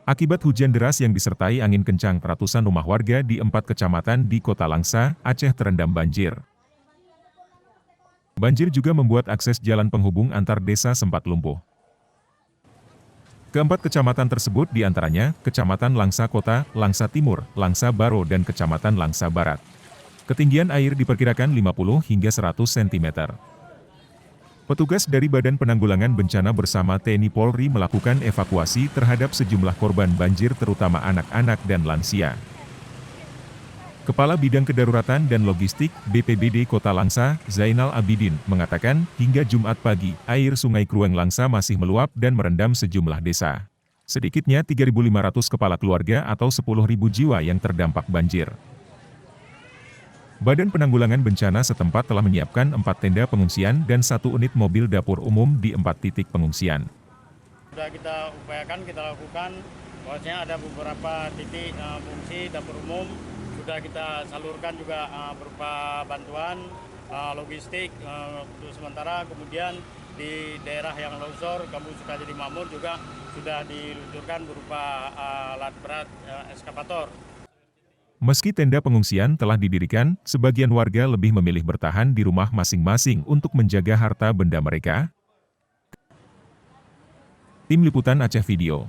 Akibat hujan deras yang disertai angin kencang, ratusan rumah warga di 4 kecamatan di Kota Langsa, Aceh terendam banjir. Banjir juga membuat akses jalan penghubung antar desa sempat lumpuh. Keempat kecamatan tersebut diantaranya Kecamatan Langsa Kota, Langsa Timur, Langsa Baro dan Kecamatan Langsa Barat. Ketinggian air diperkirakan 50 hingga 100 cm. Petugas dari Badan Penanggulangan Bencana bersama TNI Polri melakukan evakuasi terhadap sejumlah korban banjir terutama anak-anak dan lansia. Kepala Bidang Kedaruratan dan Logistik, BPBD Kota Langsa, Zainal Abidin, mengatakan, hingga Jumat pagi, air Sungai Krueng Langsa masih meluap dan merendam sejumlah desa. Sedikitnya 3.500 kepala keluarga atau 10.000 jiwa yang terdampak banjir. Badan Penanggulangan Bencana setempat telah menyiapkan 4 tenda pengungsian dan 1 unit mobil dapur umum di 4 titik pengungsian. Sudah kita upayakan, kita lakukan, bahwasanya ada beberapa titik fungsi dapur umum, sudah kita salurkan juga berupa bantuan logistik untuk sementara. Kemudian di daerah yang longsor, Kampung Sukajadi Makmur juga sudah diluncurkan berupa alat berat eskavator. Meski tenda pengungsian telah didirikan, sebagian warga lebih memilih bertahan di rumah masing-masing untuk menjaga harta benda mereka. Tim Liputan Aceh Video.